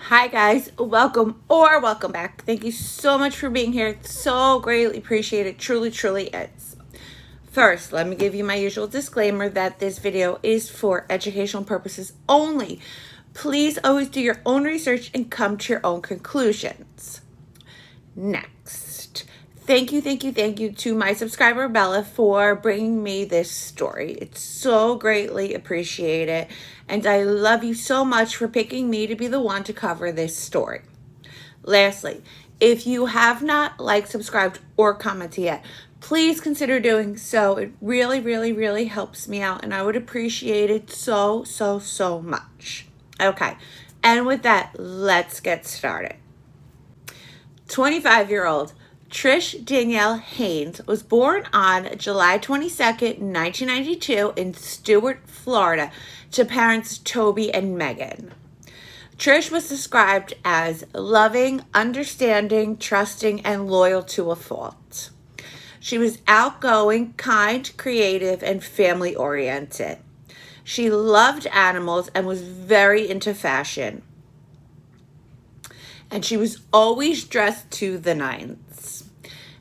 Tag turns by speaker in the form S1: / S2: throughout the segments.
S1: Hi guys, welcome back. Thank you so much for being here. It's so greatly appreciated. Truly is. First, let me give you my usual disclaimer that this video is for educational purposes only. Please always do your own research and come to your own conclusions. Next, thank you to my subscriber Bella for bringing me this story. It's so greatly appreciated, and I love you so much for picking me to be the one to cover this story. Lastly, if you have not liked, subscribed, or commented yet, please consider doing so. It really helps me out, and I would appreciate it so much. Okay, and with that, let's get started. 25-year-old Trish Danielle Haynes was born on July 22nd, 1992 in Stuart, Florida, to parents Toby and Megan. Trish was described as loving, understanding, trusting, and loyal to a fault. She was outgoing, kind, creative, and family-oriented. She loved animals and was very into fashion. And she was always dressed to the nines.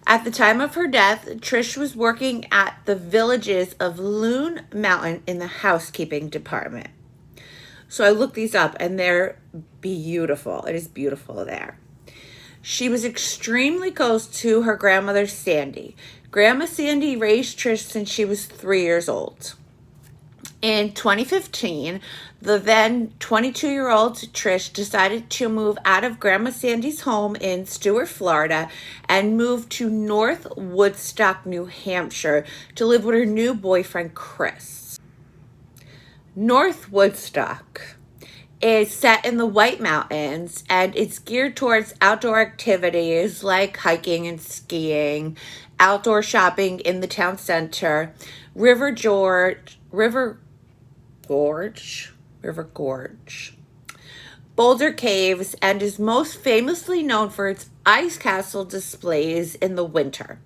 S1: At the time of her death, Trish was working at the Villages of Loon Mountain in the housekeeping department. So I looked these up and they're beautiful. It is beautiful there. She was extremely close to her grandmother, Sandy. Grandma Sandy raised Trish since she was 3 years old. In 2015, the then 22-year-old Trish decided to move out of Grandma Sandy's home in Stuart, Florida, and move to North Woodstock, New Hampshire, to live with her new boyfriend, Chris. North Woodstock is set in the White Mountains, and it's geared towards outdoor activities like hiking and skiing, outdoor shopping in the town center, River Gorge, Boulder Caves, and is most famously known for its ice castle displays in the winter.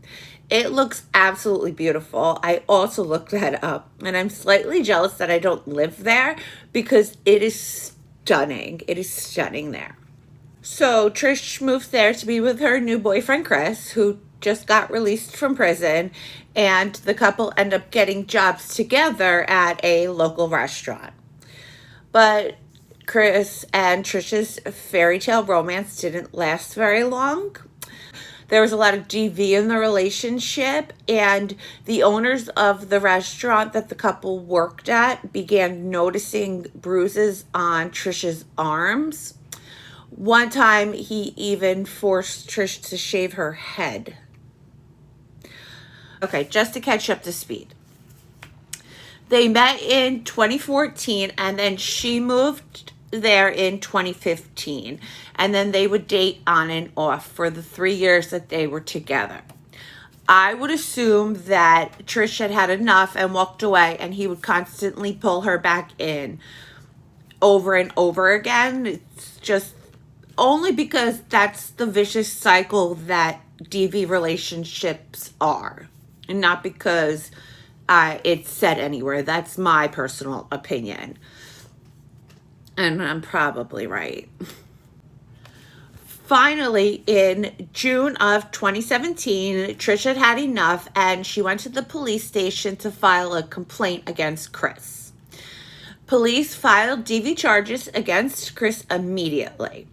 S1: It looks absolutely beautiful. I also looked that up, and I'm slightly jealous that I don't live there because it is stunning. It is stunning there. So Trish moves there to be with her new boyfriend, Chris, who just got released from prison, and the couple end up getting jobs together at a local restaurant. But Chris and Trish's fairy tale romance didn't last very long. There was a lot of DV in the relationship, and the owners of the restaurant that the couple worked at began noticing bruises on Trish's arms. One time, he even forced Trish to shave her head. Okay, just to catch up to speed. They met in 2014, and then she moved there in 2015. And then they would date on and off for the 3 years that they were together. I would assume that Trish had had enough and walked away, and he would constantly pull her back in over and over again. It's just only because that's the vicious cycle that DV relationships are, and not because it's said anywhere. That's my personal opinion, and I'm probably right. Finally, in June of 2017, Trish had had enough, and she went to the police station to file a complaint against Chris. Police filed DV charges against Chris immediately.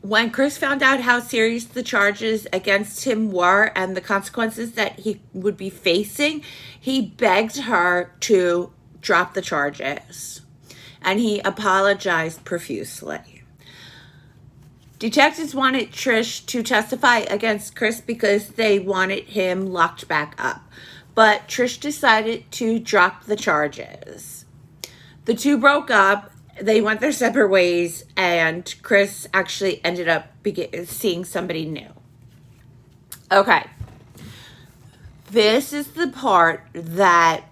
S1: When Chris found out how serious the charges against him were and the consequences that he would be facing, he begged her to drop the charges, and he apologized profusely. Detectives wanted Trish to testify against Chris because they wanted him locked back up, but Trish decided to drop the charges. The two broke up. They went their separate ways, and Chris actually ended up seeing somebody new. Okay. This is the part that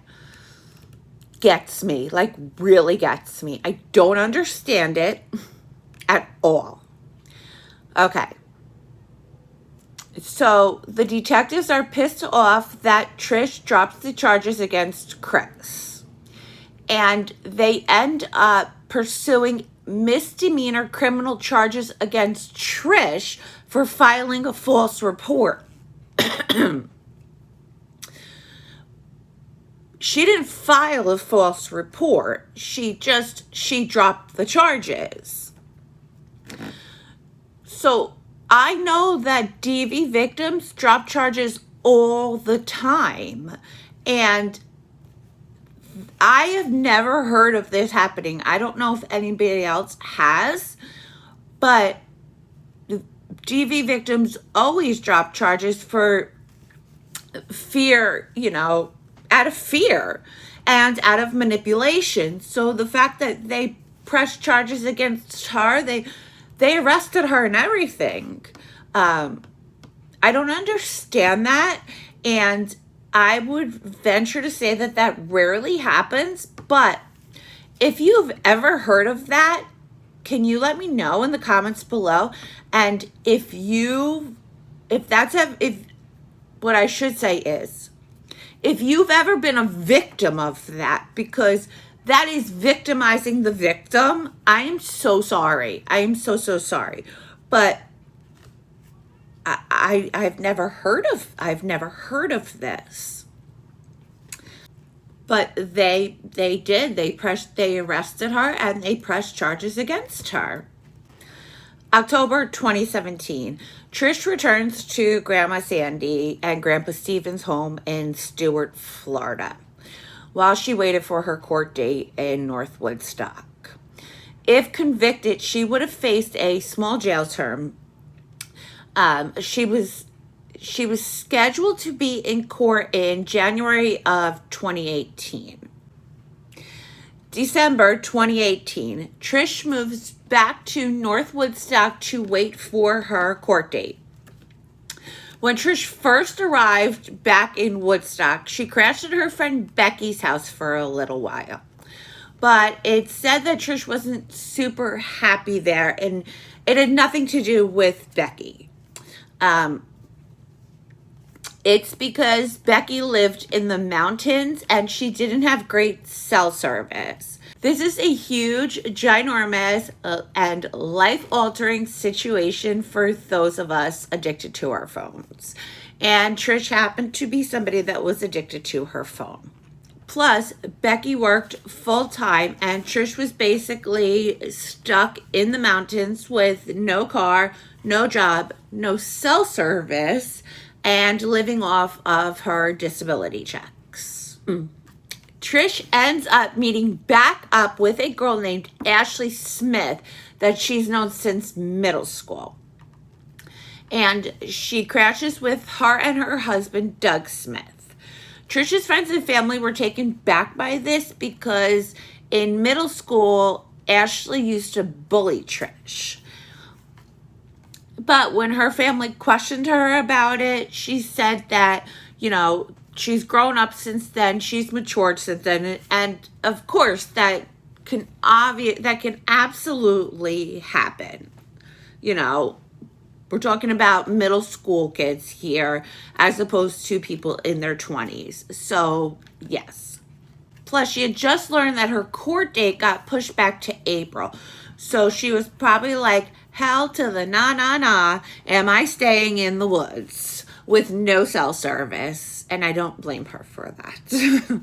S1: gets me, like really gets me. I don't understand it at all. Okay. So the detectives are pissed off that Trish dropped the charges against Chris. and they end up pursuing misdemeanor criminal charges against Trish for filing a false report. She didn't file a false report. She dropped the charges. So I know that DV victims drop charges all the time. And I have never heard of this happening. I don't know if anybody else has, but DV victims always drop charges for fear, out of fear and out of manipulation. So the fact that they pressed charges against her, they arrested her and everything. I don't understand that, and I would venture to say that rarely happens. But if you've ever heard of that, can you let me know in the comments below? And what I should say is, if you've ever been a victim of that, because that is victimizing the victim, I am so sorry. I am so sorry. But I've never heard of this. But they arrested her and they pressed charges against her. October 2017, Trish returns to Grandma Sandy and Grandpa Steven's home in Stuart, Florida, while she waited for her court date in North Woodstock. If convicted, she would have faced a small jail term. She was scheduled to be in court in January of 2018. December 2018, Trish moves back to North Woodstock to wait for her court date. When Trish first arrived back in Woodstock, she crashed at her friend Becky's house for a little while. But it said that Trish wasn't super happy there, and it had nothing to do with Becky. It's because Becky lived in the mountains and she didn't have great cell service. This is a huge, ginormous, and life-altering situation for those of us addicted to our phones. And Trish happened to be somebody that was addicted to her phone. Plus, Becky worked full-time and Trish was basically stuck in the mountains with no car, no job, no cell service, and living off of her disability checks. Trish ends up meeting back up with a girl named Ashley Smith that she's known since middle school. And she crashes with her and her husband, Doug Smith. Trish's friends and family were taken back by this because in middle school, Ashley used to bully Trish. But when her family questioned her about it, she said that, she's grown up since then, she's matured since then, and of course that can absolutely happen. We're talking about middle school kids here as opposed to people in their 20s. So, yes. Plus, she had just learned that her court date got pushed back to April. So she was probably like, hell to the nah, am I staying in the woods with no cell service? And I don't blame her for that.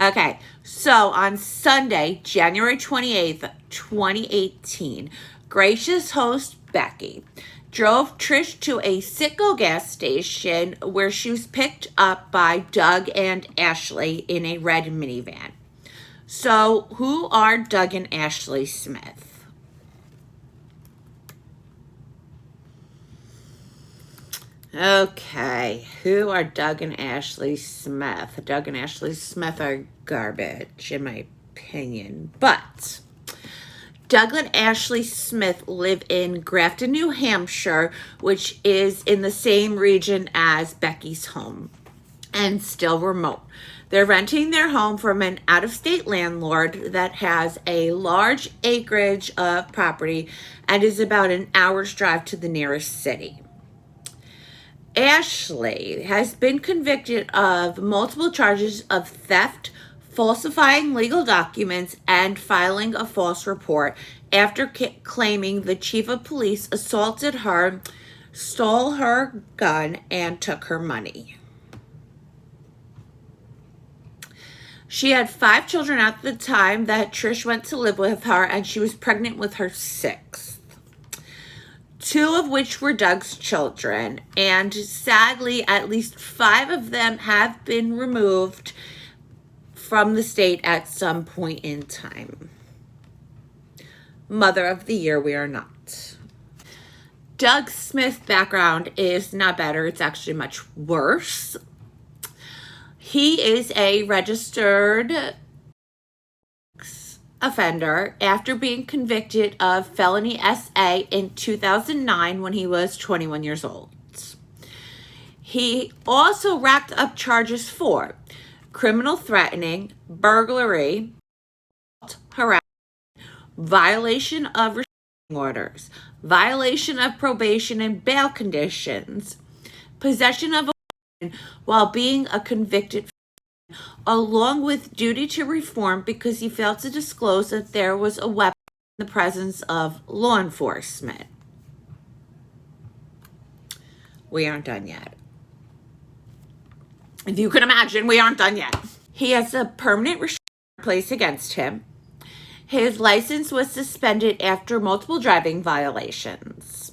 S1: Okay, so on Sunday, January 28th, 2018, gracious host Becky drove Trish to a Citgo gas station where she was picked up by Doug and Ashley in a red minivan. So, who are Doug and Ashley Smith? Okay, who are Doug and Ashley Smith? Doug and Ashley Smith are garbage, in my opinion. But Doug and Ashley Smith live in Grafton, New Hampshire, which is in the same region as Becky's home and still remote. They're renting their home from an out-of-state landlord that has a large acreage of property and is about an hour's drive to the nearest city. Ashley has been convicted of multiple charges of theft, falsifying legal documents and filing a false report after claiming the chief of police assaulted her, stole her gun, and took her money. She had 5 children at the time that Trish went to live with her, and she was pregnant with her 6th. 2 of which were Doug's children, and sadly, at least 5 of them have been removed from the state at some point in time. Mother of the Year, we are not. Doug Smith's background is not better, it's actually much worse. He is a registered offender after being convicted of felony SA in 2009 when he was 21 years old. He also racked up charges for criminal threatening, burglary, harassment, violation of restraining orders, violation of probation and bail conditions, possession of a weapon while being a convicted felon, along with duty to reform because he failed to disclose that there was a weapon in the presence of law enforcement. We aren't done yet. If you can imagine, we aren't done yet. He has a permanent restriction placed against him. His license was suspended after multiple driving violations.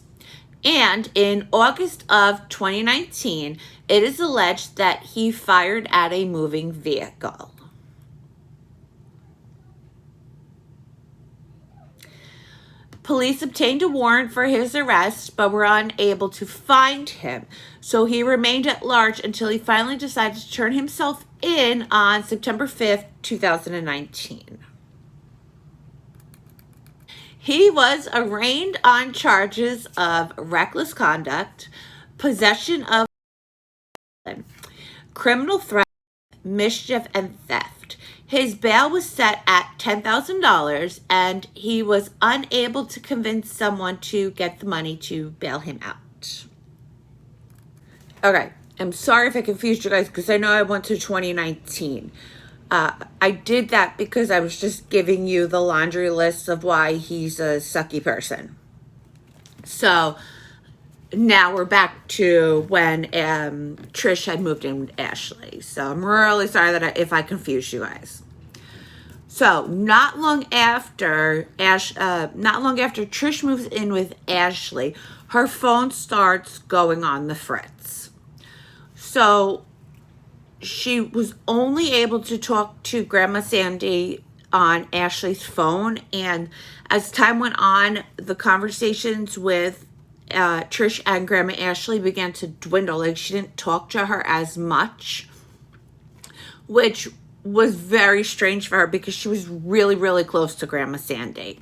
S1: And in August of 2019, it is alleged that he fired at a moving vehicle. Police obtained a warrant for his arrest, but were unable to find him. So he remained at large until he finally decided to turn himself in on September 5th, 2019. He was arraigned on charges of reckless conduct, possession of criminal threat, mischief, and theft. His bail was set at $10,000, and he was unable to convince someone to get the money to bail him out. Okay, I'm sorry if I confused you guys because I know I went to 2019. I did that because I was just giving you the laundry list of why he's a sucky person. So now we're back to when Trish had moved in with Ashley. So I'm really sorry that if I confused you guys. So not long after Trish moves in with Ashley, her phone starts going on the fritz. So she was only able to talk to Grandma Sandy on Ashley's phone, and as time went on, the conversations with Trish and Grandma Ashley began to dwindle. Like, she didn't talk to her as much, which was very strange for her because she was really, really close to Grandma Sandy.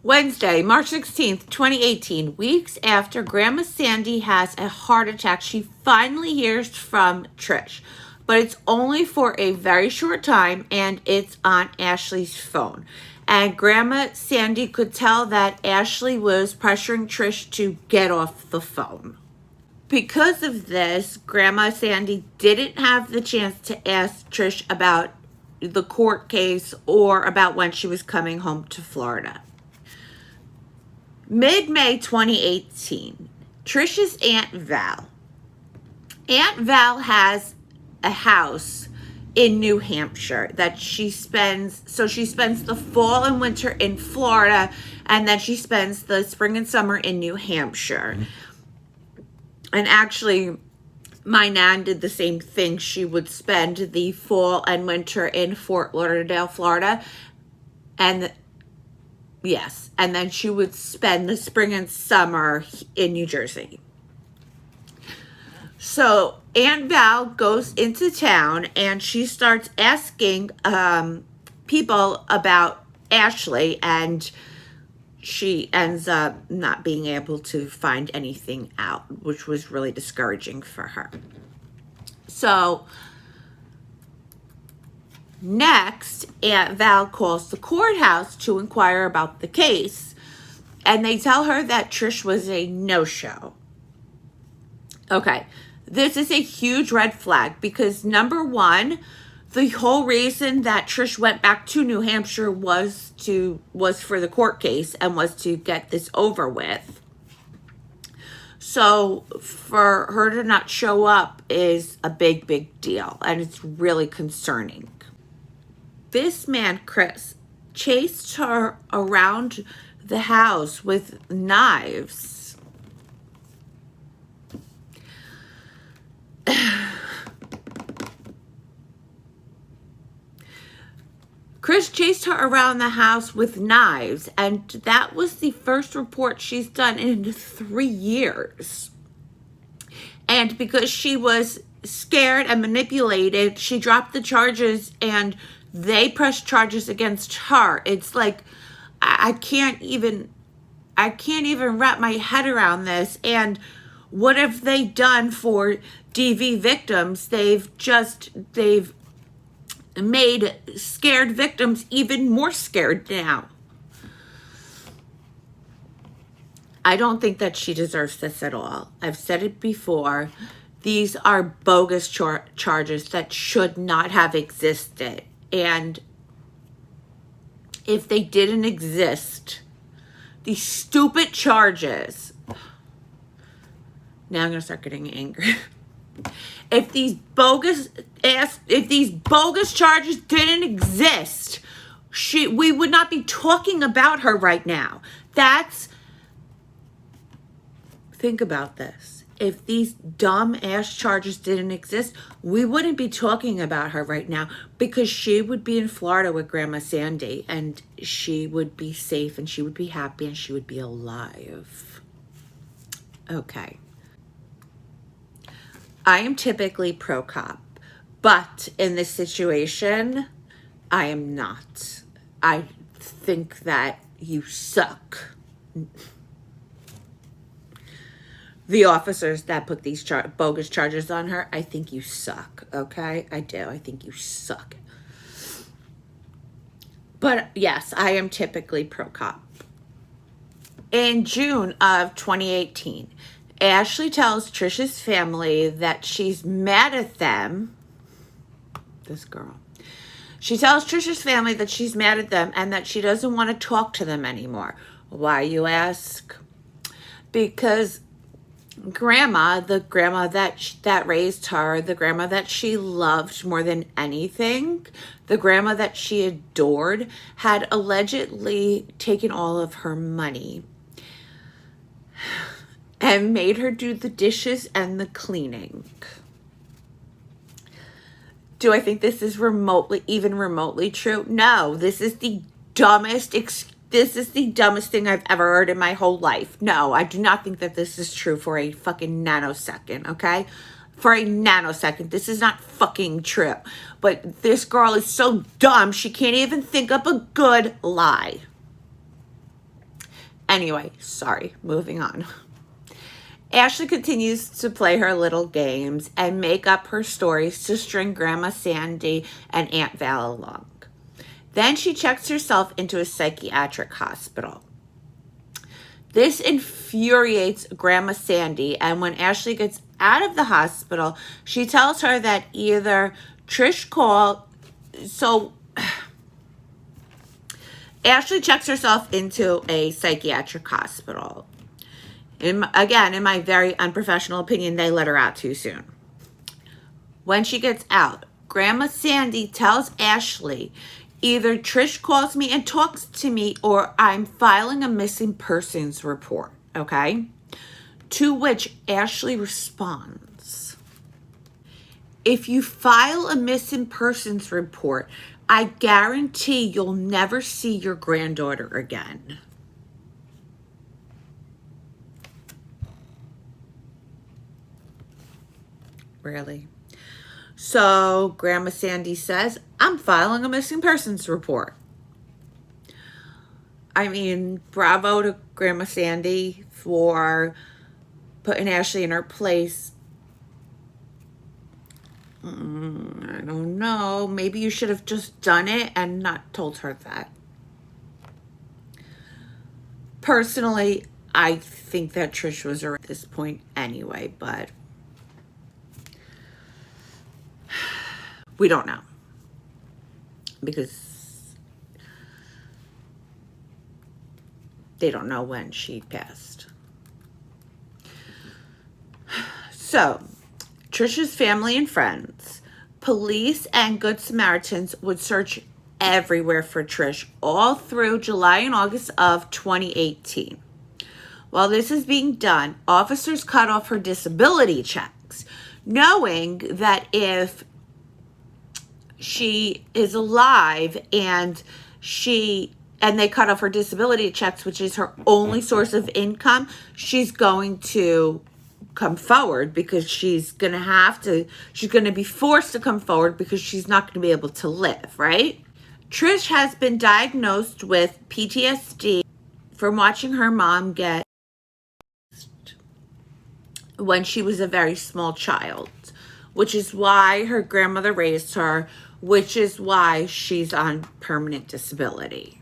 S1: Wednesday, March 16th, 2018, weeks after Grandma Sandy has a heart attack, she finally hears from Trish, but it's only for a very short time, and it's on Ashley's phone. And Grandma Sandy could tell that Ashley was pressuring Trish to get off the phone. Because of this, Grandma Sandy didn't have the chance to ask Trish about the court case or about when she was coming home to Florida. Mid-May 2018, Trish's Aunt Val. Aunt Val has a house in New Hampshire that she spends the fall and winter in Florida, and then she spends the spring and summer in New Hampshire. And actually, my nan did the same thing. She would spend the fall and winter in Fort Lauderdale, Florida, and then she would spend the spring and summer in New Jersey. So Aunt Val goes into town and she starts asking people about Ashley, and she ends up not being able to find anything out, which was really discouraging for her. So next, Aunt Val calls the courthouse to inquire about the case, and they tell her that Trish was a no-show. Okay, this is a huge red flag because, number one, The whole reason that Trish went back to New Hampshire was for the court case and was to get this over with. So for her to not show up is a big, big deal, and it's really concerning. This man, Chris, chased her around the house with knives. Chris chased her around the house with knives, and that was the first report she's done in 3 years. And because she was scared and manipulated, she dropped the charges and they pressed charges against her. It's like, I can't even wrap my head around this. And what have they done for DV victims? They've made scared victims even more scared now. I don't think that she deserves this at all. I've said it before. These are bogus charges that should not have existed. And if they didn't exist, these stupid charges. Now I'm going to start getting angry. If these bogus charges didn't exist, we would not be talking about her right now. Think about this. If these dumb ass charges didn't exist, we wouldn't be talking about her right now, because she would be in Florida with Grandma Sandy and she would be safe and she would be happy and she would be alive. Okay. I am typically pro-cop, but in this situation, I am not. I think that you suck. The officers that put these bogus charges on her, I think you suck, okay? I do. I think you suck. But yes, I am typically pro-cop. In June of 2018, Ashley tells Trish's family that she's mad at them. This girl. She tells Trish's family that she's mad at them and that she doesn't want to talk to them anymore. Why, you ask? Because Grandma, the grandma that raised her, the grandma that she loved more than anything, the grandma that she adored, had allegedly taken all of her money and made her do the dishes and the cleaning. Do I think this is even remotely true? No, this is the dumbest thing I've ever heard in my whole life. No, I do not think that this is true for a fucking nanosecond, okay? For a nanosecond. This is not fucking true. But this girl is so dumb, she can't even think up a good lie. Anyway, sorry, moving on. Ashley continues to play her little games and make up her stories to string Grandma Sandy and Aunt Val along. Then she checks herself into a psychiatric hospital. This infuriates Grandma Sandy, and when Ashley gets out of the hospital, she tells her that either Trish called... So, Ashley checks herself into a psychiatric hospital. Again, in my very unprofessional opinion, they let her out too soon. When she gets out, Grandma Sandy tells Ashley, either Trish calls me and talks to me or I'm filing a missing persons report, okay? To which Ashley responds, if you file a missing persons report, I guarantee you'll never see your granddaughter again. Really? So Grandma Sandy says, I'm filing a missing persons report. I mean, bravo to Grandma Sandy for putting Ashley in her place. I don't know. Maybe you should have just done it and not told her that. Personally, I think that Trish was at this point anyway, but we don't know. because they don't know when she passed. So, Trisha's family and friends, police, and Good Samaritans would search everywhere for Trish all through July and August of 2018. While this is being done, officers cut off her disability checks, knowing that if she is alive and they cut off her disability checks, which is her only source of income, she's going to come forward because she's going to be forced to come forward because she's not going to be able to live, right? Trish has been diagnosed with PTSD from watching her mom get when she was a very small child, which is why her grandmother raised her, which is why she's on permanent disability.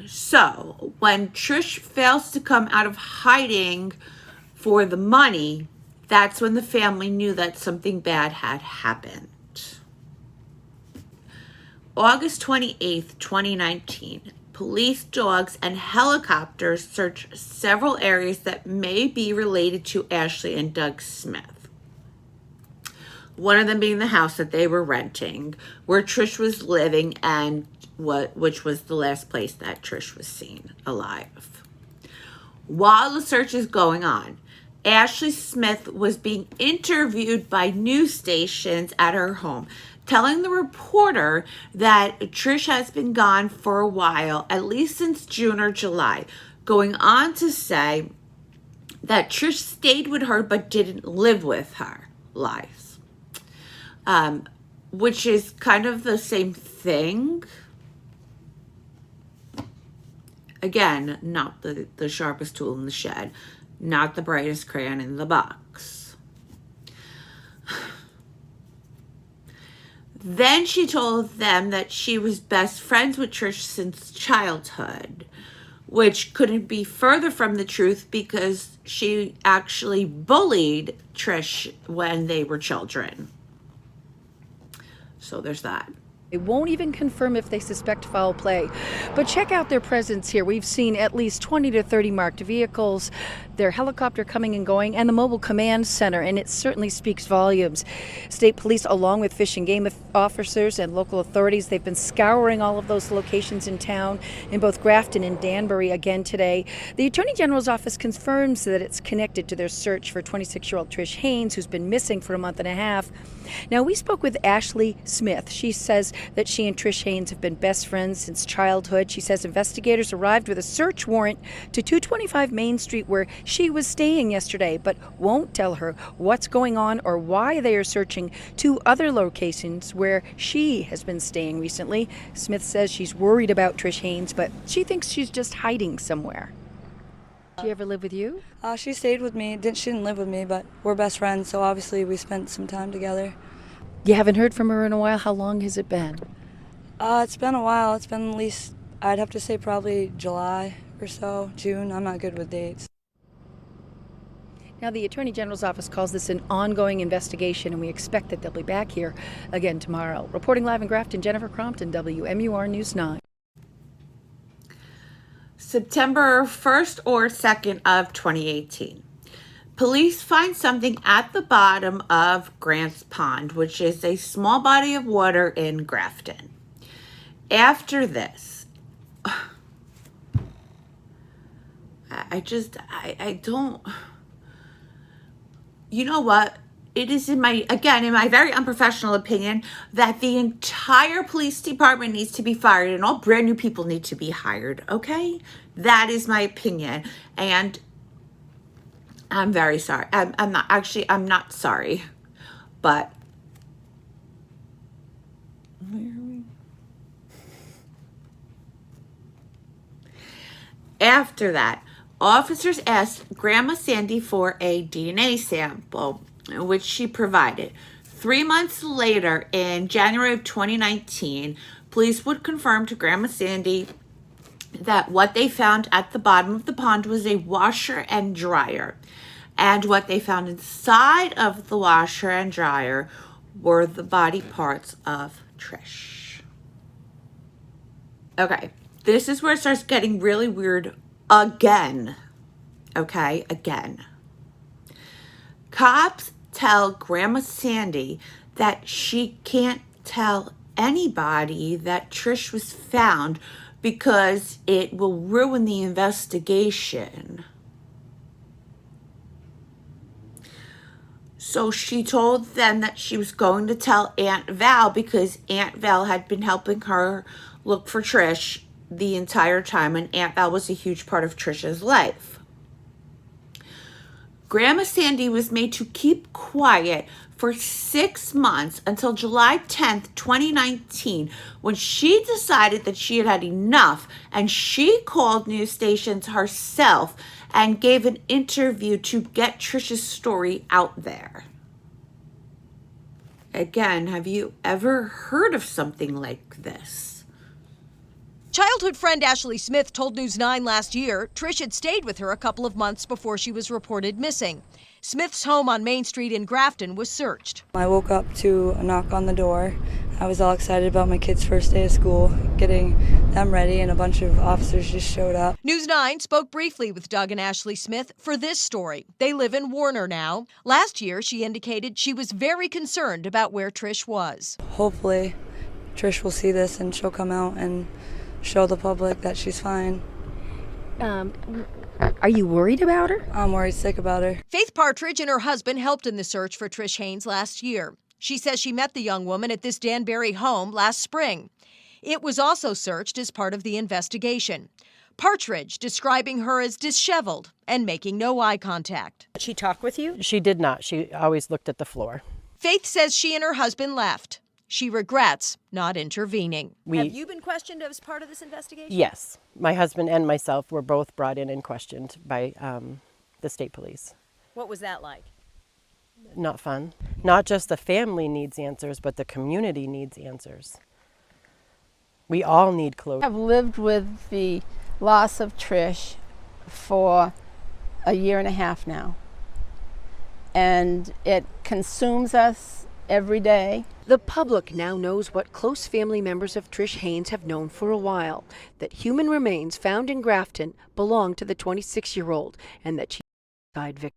S1: So, when Trish fails to come out of hiding for the money, that's when the family knew that something bad had happened. August 28th, 2019, police, dogs, and helicopters searched several areas that may be related to Ashley and Doug Smith. One of them being the house that they were renting, where Trish was living, and which was the last place that Trish was seen alive. While the search is going on, Ashley Smith was being interviewed by news stations at her home, telling the reporter that Trish has been gone for a while, at least since June or July, going on to say that Trish stayed with her but didn't live with her. Lies. Which is kind of the same thing. Again, not the sharpest tool in the shed, not the brightest crayon in the box. Then she told them that she was best friends with Trish since childhood, which couldn't be further from the truth because she actually bullied Trish when they were children. So there's that.
S2: They won't even confirm if they suspect foul play. But check out their presence here. We've seen at least 20 to 30 marked vehicles, their helicopter coming and going, and the mobile command center, and it certainly speaks volumes. State police, along with Fish and Game officers and local authorities, they've been scouring all of those locations in town, in both Grafton and Danbury again today. The Attorney General's office confirms that it's connected to their search for 26-year-old Trish Haynes, who's been missing for a month and a half. Now, we spoke with Ashley Smith. She says that she and Trish Haynes have been best friends since childhood. She says investigators arrived with a search warrant to 225 Main Street where she was staying yesterday, but won't tell her what's going on or why they are searching two other locations where she has been staying recently. Smith says she's worried about Trish Haynes, but she thinks she's just hiding somewhere. Did she ever live with you?
S3: She stayed with me. She didn't live with me, but we're best friends, so obviously we spent some time together.
S2: You haven't heard from her in a while? How long has it been?
S3: It's been a while. It's been at least, I'd have to say probably July or so, June. I'm not good with dates.
S2: Now, the Attorney General's office calls this an ongoing investigation, and we expect that they'll be back here again tomorrow. Reporting live in Grafton, Jennifer Crompton, WMUR News 9.
S1: September 1st or 2nd of 2018. Police find something at the bottom of Grant's Pond, which is a small body of water in Grafton. After this, I don't, you know what? It is in my very unprofessional opinion, that the entire police department needs to be fired and all brand new people need to be hired, okay? That is my opinion. And I'm very sorry. I'm not sorry, but where are we? After that, officers asked Grandma Sandy for a DNA sample, which she provided. 3 months later, in January of 2019, police would confirm to Grandma Sandy that what they found at the bottom of the pond was a washer and dryer. And what they found inside of the washer and dryer were the body parts of Trish. Okay, this is where it starts getting really weird again. Okay, again. Cops tell Grandma Sandy that she can't tell anybody that Trish was found because it will ruin the investigation. So she told them that she was going to tell Aunt Val because Aunt Val had been helping her look for Trish the entire time, and Aunt Val was a huge part of Trish's life. Grandma Sandy was made to keep quiet for 6 months until July 10th, 2019, when she decided that she had had enough, and she called news stations herself and gave an interview to get Trish's story out there. Again, have you ever heard of something like this?
S4: Childhood friend Ashley Smith told News 9 last year Trish had stayed with her a couple of months before she was reported missing. Smith's home on Main Street in Grafton was searched.
S3: I woke up to a knock on the door. I was all excited about my kids' first day of school, getting them ready, and a bunch of officers just showed up.
S4: News 9 spoke briefly with Doug and Ashley Smith for this story. They live in Warner now. Last year, she indicated she was very concerned about where Trish was.
S3: Hopefully, Trish will see this and she'll come out and show the public that she's fine.
S2: Are you worried about her?
S3: I'm worried sick about her.
S4: Faith Partridge and her husband helped in the search for Trish Haynes last year. She says she met the young woman at this Danbury home last spring. It was also searched as part of the investigation. Partridge describing her as disheveled and making no eye contact.
S5: Did she talk with you?
S6: She did not. She always looked at the floor.
S4: Faith says she and her husband left. She regrets not intervening.
S5: Have you been questioned as part of this investigation?
S6: Yes. My husband and myself were both brought in and questioned by the state police.
S5: What was that like?
S6: Not fun. Not just the family needs answers, but the community needs answers. We all need closure.
S7: I've lived with the loss of Trish for a year and a half now, and it consumes us every day.
S2: The public now knows what close family members of Trish Haynes have known for a while, that human remains found in Grafton belong to the 26-year-old and that she died victim.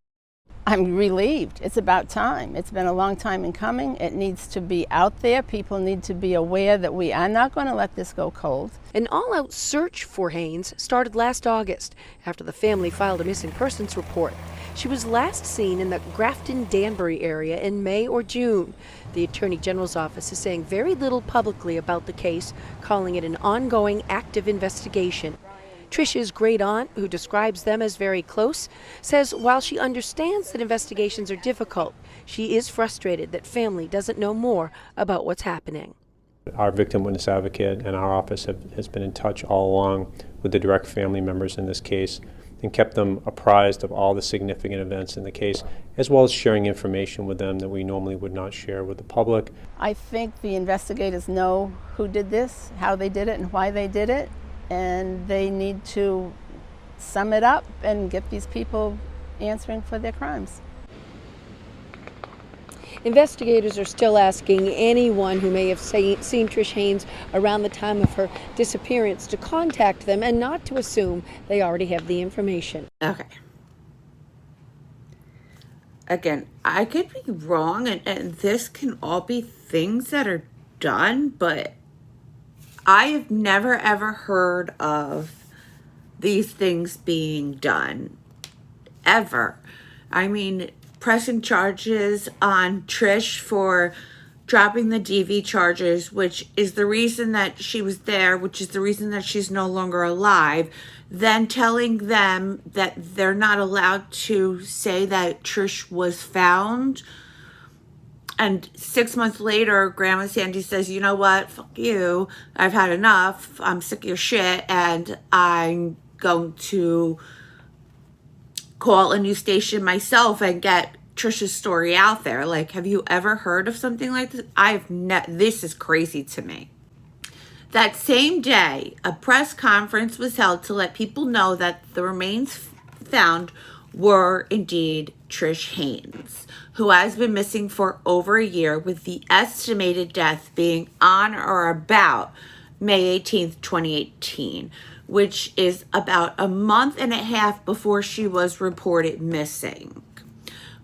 S7: I'm relieved. It's about time. It's been a long time in coming. It needs to be out there. People need to be aware that we are not going to let this go cold.
S2: An all-out search for Haynes started last August after the family filed a missing persons report. She was last seen in the Grafton-Danbury area in May or June. The Attorney General's office is saying very little publicly about the case, calling it an ongoing, active investigation. Trish's great-aunt, who describes them as very close, says while she understands that investigations are difficult, she is frustrated that family doesn't know more about what's happening.
S8: Our victim witness advocate and our office has been in touch all along with the direct family members in this case and kept them apprised of all the significant events in the case, as well as sharing information with them that we normally would not share with the public.
S7: I think the investigators know who did this, how they did it, and why they did it, and they need to sum it up and get these people answering for their crimes.
S2: Investigators are still asking anyone who may have seen Trish Haynes around the time of her disappearance to contact them and not to assume they already have the information.
S1: Okay. Again, I could be wrong, and this can all be things that are done, but I have never ever heard of these things being done. Ever. I mean, pressing charges on Trish for dropping the DV charges, which is the reason that she was there, which is the reason that she's no longer alive, then telling them that they're not allowed to say that Trish was found. And 6 months later, Grandma Sandy says, you know what, fuck you, I've had enough, I'm sick of your shit, and I'm going to call a news station myself and get Trish's story out there. Like, have you ever heard of something like this? This is crazy to me. That same day, a press conference was held to let people know that the remains found were indeed Trish Haynes, who has been missing for over a year, with the estimated death being on or about May 18th, 2018, which is about a month and a half before she was reported missing,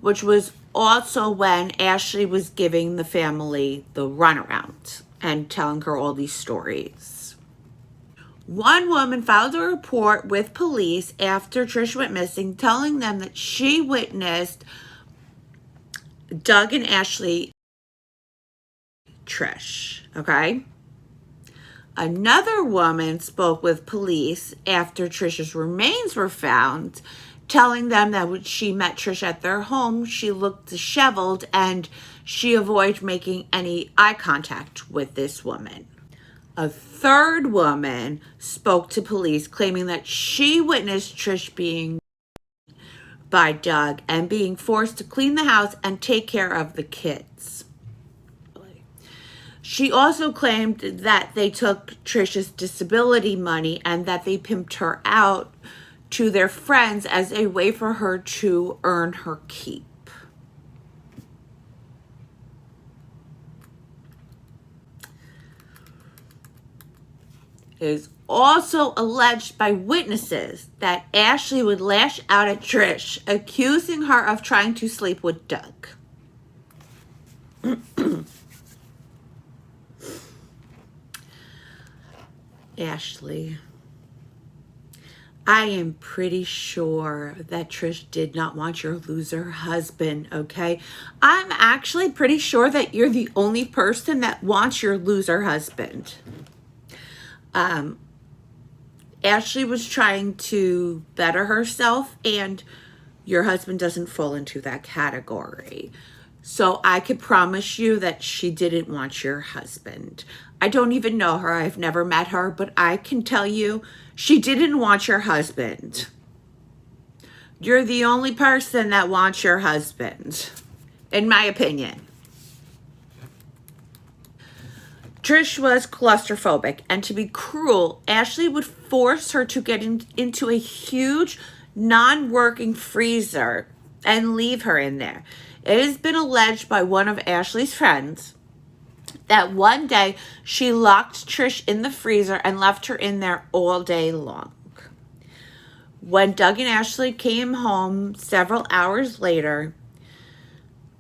S1: which was also when Ashley was giving the family the runaround and telling her all these stories. One woman filed a report with police after Trish went missing, telling them that she witnessed Doug and Ashley Trish, okay? Another woman spoke with police after Trish's remains were found, telling them that when she met Trish at their home, she looked disheveled and she avoided making any eye contact with this woman. A third woman spoke to police, claiming that she witnessed Trish being by Doug and being forced to clean the house and take care of the kids. She also claimed that they took Trish's disability money and that they pimped her out to their friends as a way for her to earn her keep. It is also alleged by witnesses that Ashley would lash out at Trish, accusing her of trying to sleep with Doug. Ashley, I am pretty sure that Trish did not want your loser husband, okay? I'm actually pretty sure that you're the only person that wants your loser husband. Ashley was trying to better herself, and your husband doesn't fall into that category. So I could promise you that she didn't want your husband. I don't even know her. I've never met her, but I can tell you she didn't want your husband. You're the only person that wants your husband, in my opinion. Trish was claustrophobic, and to be cruel, Ashley would force her to get into a huge, non-working freezer and leave her in there. It has been alleged by one of Ashley's friends that one day she locked Trish in the freezer and left her in there all day long. When Doug and Ashley came home several hours later,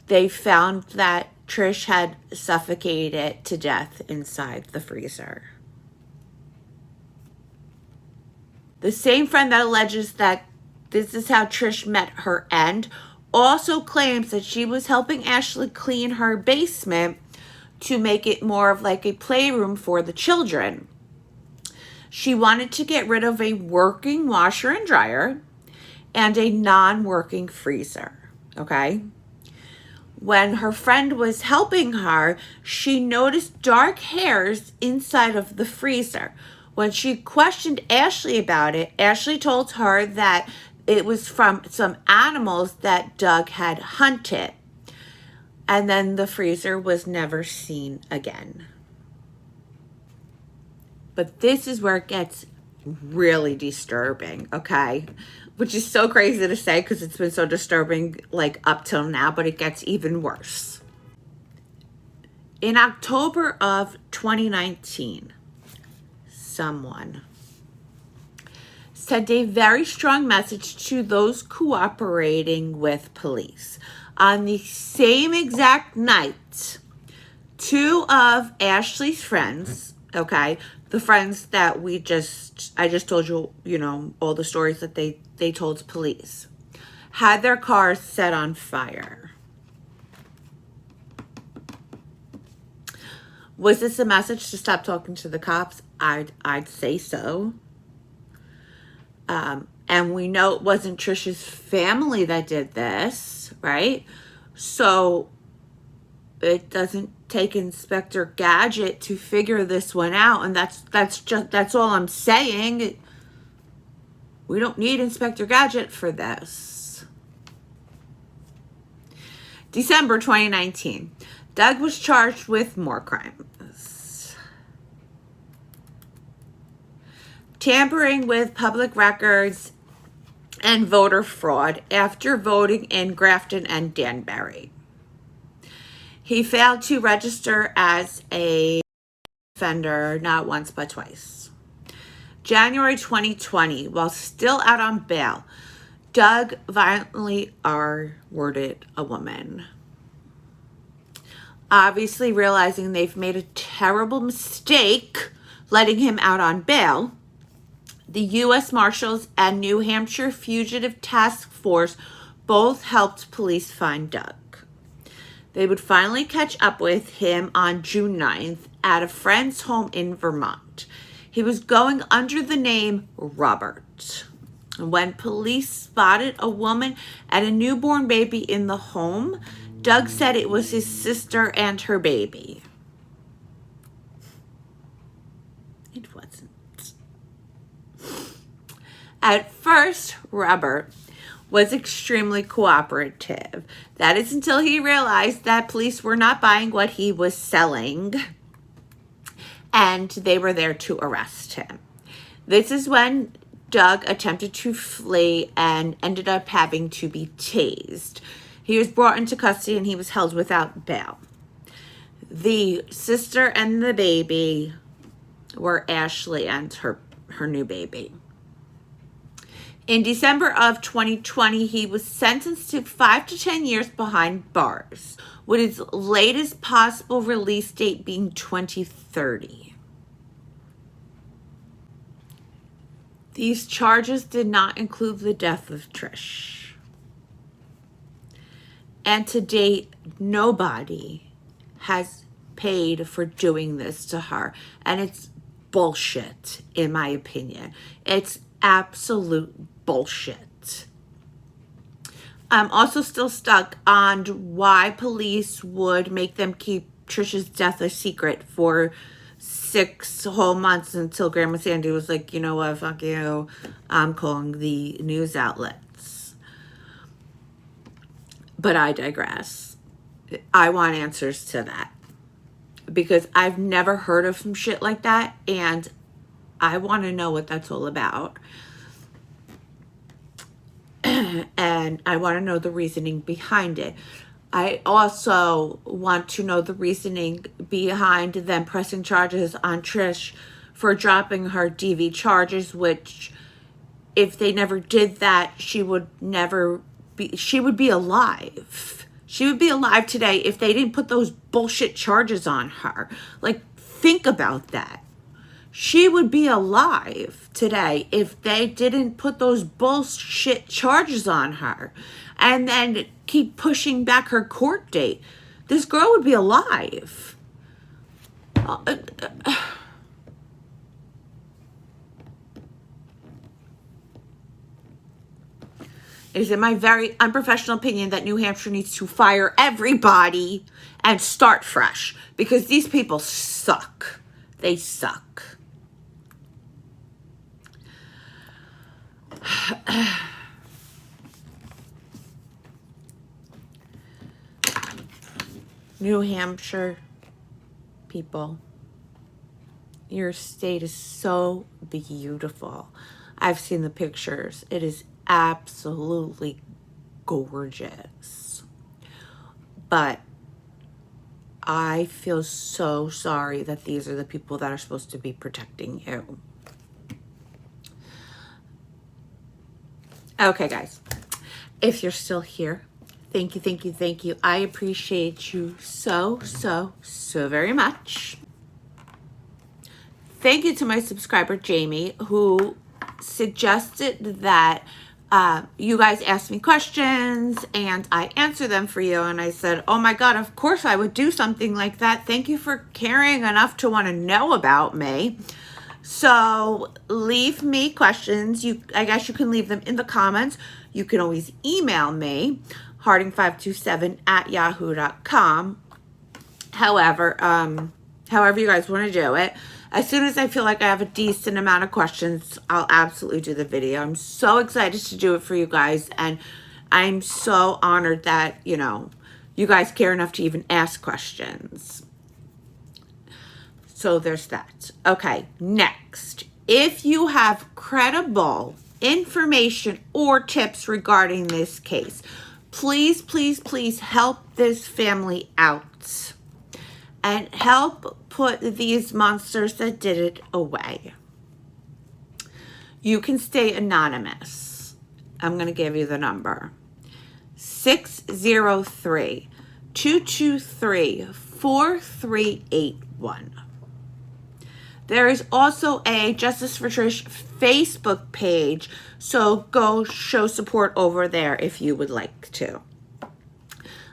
S1: they found that Trish had suffocated to death inside the freezer. The same friend that alleges that this is how Trish met her end also claims that she was helping Ashley clean her basement to make it more of like a playroom for the children. She wanted to get rid of a working washer and dryer and a non-working freezer, okay? When her friend was helping her, she noticed dark hairs inside of the freezer. When she questioned Ashley about it, Ashley told her that it was from some animals that Doug had hunted. And then the freezer was never seen again. But this is where it gets really disturbing, okay? Which is so crazy to say because it's been so disturbing like up till now, but it gets even worse. In October of 2019, someone sent a very strong message to those cooperating with police. On the same exact night, two of Ashley's friends, okay, the friends that I just told you, all the stories that they told police, had their cars set on fire. Was this a message to stop talking to the cops? I'd say so. And we know it wasn't Trish's family that did this, right? So it doesn't take Inspector Gadget to figure this one out, and that's all I'm saying. We don't need Inspector Gadget for this. December 2019, Doug was charged with more crimes. Tampering with public records and voter fraud after voting in Grafton and Danbury. He failed to register as a offender not once but twice. January 2020, while still out on bail, Doug violently R-worded a woman. Obviously realizing they've made a terrible mistake letting him out on bail, the U.S. Marshals and New Hampshire Fugitive Task Force both helped police find Doug. They would finally catch up with him on June 9th at a friend's home in Vermont. He was going under the name Robert. When police spotted a woman and a newborn baby in the home, Doug said it was his sister and her baby. It wasn't. At first, Robert was extremely cooperative. That is until he realized that police were not buying what he was selling, and they were there to arrest him. This is when Doug attempted to flee and ended up having to be tased. He was brought into custody and he was held without bail. The sister and the baby were Ashley and her new baby. In December of 2020, he was sentenced to 5 to 10 years behind bars, with his latest possible release date being 2030. These charges did not include the death of Trish. And to date, nobody has paid for doing this to her. And it's bullshit, in my opinion. It's absolute bullshit. I'm also still stuck on why police would make them keep Trish's death a secret for 6 whole months until Grandma Sandy was like, you know what, fuck you, I'm calling the news outlets. But I digress. I want answers to that, because I've never heard of some shit like that, and I want to know what that's all about. And I want to know the reasoning behind it. I also want to know the reasoning behind them pressing charges on Trish for dropping her DV charges, which if they never did that, she would be alive. She would be alive today if they didn't put those bullshit charges on her. Like, think about that. She would be alive today if they didn't put those bullshit charges on her and then keep pushing back her court date. This girl would be alive. It is in my very unprofessional opinion that New Hampshire needs to fire everybody and start fresh, because these people suck. They suck. New Hampshire people, your state is so beautiful. I've seen the pictures. It is absolutely gorgeous. But I feel so sorry that these are the people that are supposed to be protecting you. Okay, guys, if you're still here, thank you, thank you, thank you. I appreciate you so, so, so very much. Thank you to my subscriber, Jamie, who suggested that you guys ask me questions and I answer them for you. And I said, oh my God, of course I would do something like that. Thank you for caring enough to want to know about me. So leave me questions. I guess you can leave them in the comments. You can always email me, harding527@yahoo.com. However you guys want to do it. As soon as I feel like I have a decent amount of questions, I'll absolutely do the video. I'm so excited to do it for you guys, and I'm so honored that, you know, you guys care enough to even ask questions. So there's that. Okay, next. If you have credible information or tips regarding this case, please, please, please help this family out and help put these monsters that did it away. You can stay anonymous. I'm going to give you the number. 603-223-4381. There is also a Justice for Trish Facebook page, so go show support over there if you would like to.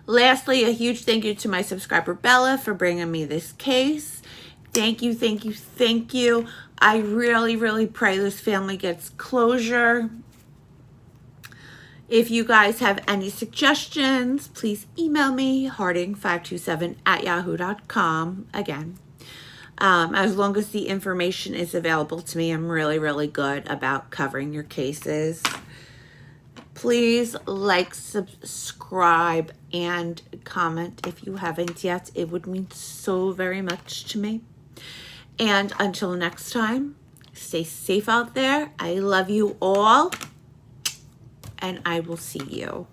S1: Lastly, a huge thank you to my subscriber Bella for bringing me this case. Thank you, thank you, thank you. I really, really pray this family gets closure. If you guys have any suggestions, please email me, harding527@yahoo.com. Again, as long as the information is available to me, I'm really, really good about covering your cases. Please like, subscribe, and comment if you haven't yet. It would mean so very much to me. And until next time, stay safe out there. I love you all, and I will see you.